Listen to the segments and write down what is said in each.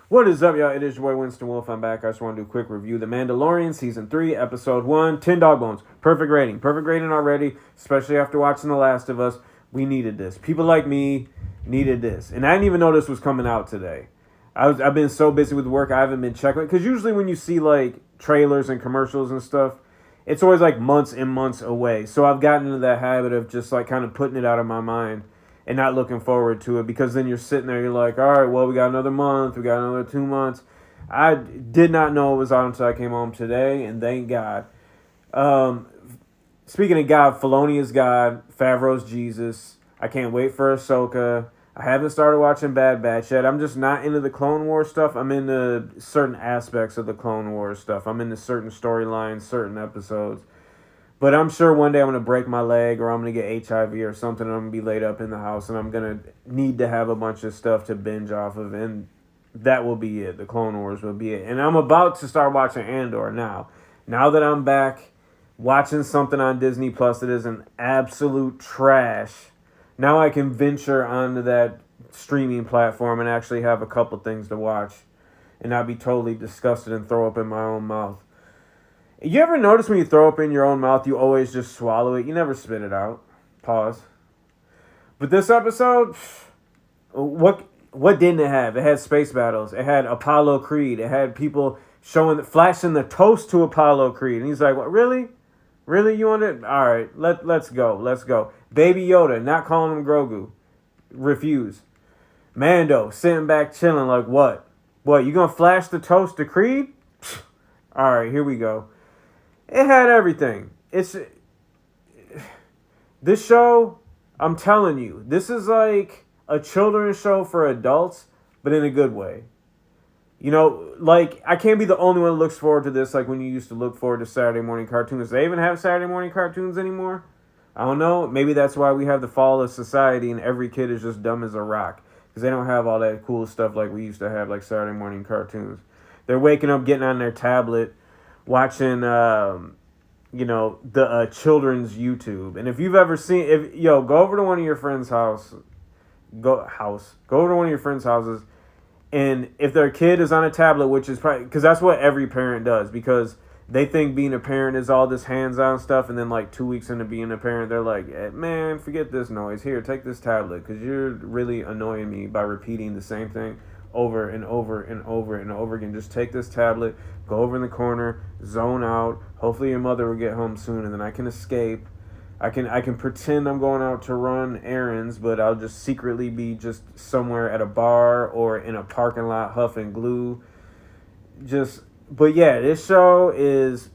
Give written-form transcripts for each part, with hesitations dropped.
What is up, y'all? It is your boy Winston Wolf. I'm back. I just want to do a quick review. The Mandalorian, Season 3, Episode 1, 10 dog bones. Perfect rating. Perfect rating already, especially after watching The Last of Us. We needed this. People like me needed this. And I didn't even know this was coming out today. I've been so busy with work, I haven't been checking. Because usually when you see, like, trailers and commercials and stuff, it's always, like, months and months away. So I've gotten into that habit of just, like, kind of putting it out of my mind and not looking forward to it, because then you're sitting there, you're like, all right, well, we got another month, we got another 2 months. I did not know it was out until I came home today, and thank God. Um, Speaking of God, Filoni is God, Favreau's Jesus. I can't wait for Ahsoka. I haven't started watching Bad Batch yet. I'm just not into the Clone Wars stuff. I'm into certain aspects of the Clone Wars stuff. I'm into certain storylines, certain episodes. But I'm sure one day I'm going to break my leg, or I'm going to get HIV or something, and I'm going to be laid up in the house, and I'm going to need to have a bunch of stuff to binge off of, and that will be it. The Clone Wars will be it. And I'm about to start watching Andor now. Now that I'm back watching something on Disney Plus that is an absolute trash, now I can venture onto that streaming platform and actually have a couple things to watch and not be totally disgusted and throw up in my own mouth. You ever notice when you throw up in your own mouth, you always just swallow it? You never spit it out. Pause. But this episode, what didn't it have? It had space battles. It had Apollo Creed. It had people flashing the toast to Apollo Creed. And he's like, what, really? Really, you want it? All right, let's go. Let's go. Baby Yoda, not calling him Grogu. Refuse. Mando, sitting back chilling like, what? What, you gonna flash the toast to Creed? All right, here we go. It had everything. This show, I'm telling you, this is like a children's show for adults, but in a good way. You know, like, I can't be the only one that looks forward to this, like when you used to look forward to Saturday morning cartoons. Do they even have Saturday morning cartoons anymore? I don't know. Maybe that's why we have the fall of society and every kid is just dumb as a rock, because they don't have all that cool stuff like we used to have, like Saturday morning cartoons. They're waking up, getting on their tablet, watching, the children's YouTube. And if you've ever seen, go over to one of your friends' house, go over to one of your friends' houses, and if their kid is on a tablet, which is probably, because that's what every parent does, because they think being a parent is all this hands-on stuff, and then like 2 weeks into being a parent, they're like, man, forget this noise. Here, take this tablet, because you're really annoying me by repeating the same thing over and over and over and over again. Just take this tablet, go over in the corner, zone out. Hopefully your mother will get home soon, and then I can escape. I can pretend I'm going out to run errands, but I'll just secretly be just somewhere at a bar or in a parking lot huffing glue. But yeah, this show is,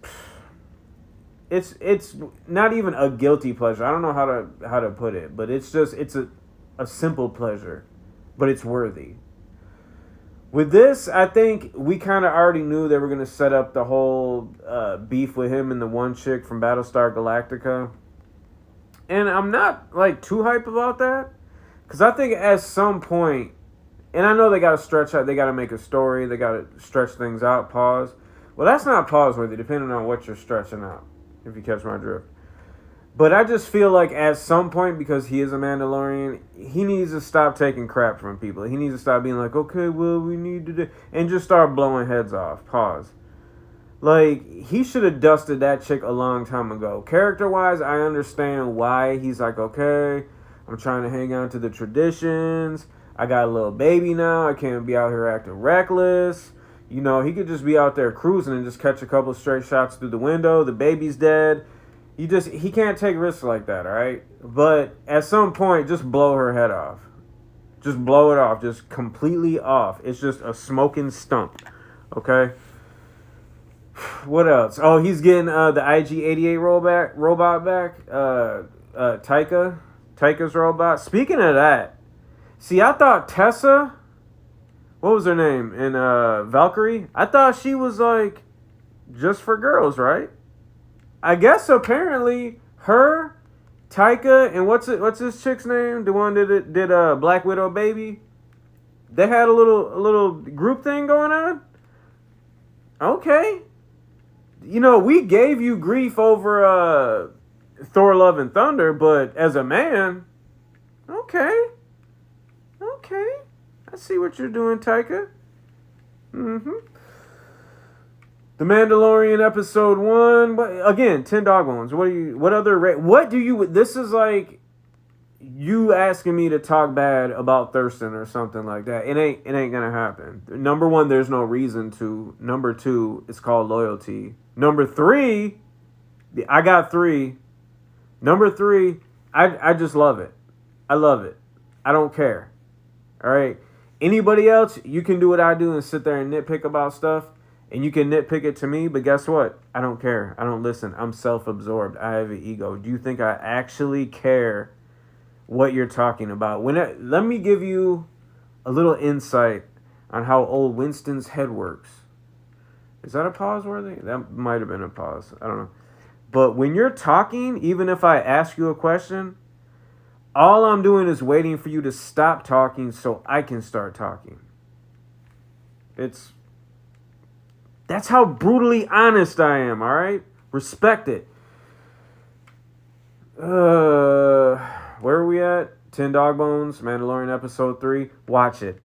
it's not even a guilty pleasure. I don't know how to put it, but it's a simple pleasure, but it's worthy. With this, I think we kind of already knew they were going to set up the whole beef with him and the one chick from Battlestar Galactica. And I'm not, like, too hype about that. Because I think at some point, and I know they got to stretch out, they got to make a story, they got to stretch things out, pause. Well, that's not pause-worthy, depending on what you're stretching out, if you catch my drift. But I just feel like at some point, because he is a Mandalorian, he needs to stop taking crap from people. He needs to stop being like, okay, well, we need to do, and just start blowing heads off. Pause. Like, he should have dusted that chick a long time ago. Character-wise, I understand why he's like, okay, I'm trying to hang on to the traditions. I got a little baby now. I can't be out here acting reckless. You know, he could just be out there cruising and just catch a couple straight shots through the window. The baby's dead. He can't take risks like that, all right? But at some point, just blow her head off. Just blow it off. Just completely off. It's just a smoking stump, okay? What else? Oh, he's getting the IG-88 robot back. Taika's robot. Speaking of that, see, I thought Tessa, what was her name in Valkyrie? I thought she was like just for girls, right? I guess apparently her, Taika, and what's this chick's name? The one that did Black Widow Baby. They had a little group thing going on. Okay. You know, we gave you grief over Thor Love and Thunder, but as a man, okay. I see what you're doing, Taika. Mm-hmm. The Mandalorian episode 1. But again, 10 dog bones. This is like you asking me to talk bad about Thurston or something like that. It ain't gonna happen. Number 1, there's no reason to. Number 2, it's called loyalty. Number 3, I got 3. Number 3, I just love it. I love it. I don't care. All right. Anybody else, you can do what I do and sit there and nitpick about stuff. And you can nitpick it to me, but guess what? I don't care. I don't listen. I'm self-absorbed. I have an ego. Do you think I actually care what you're talking about? Let me give you a little insight on how old Winston's head works. Is that a pause worthy? That might have been a pause. I don't know. But when you're talking, even if I ask you a question, all I'm doing is waiting for you to stop talking so I can start talking. That's how brutally honest I am, all right? Respect it. Where are we at? 10 Dog Bones, Mandalorian episode 3. Watch it.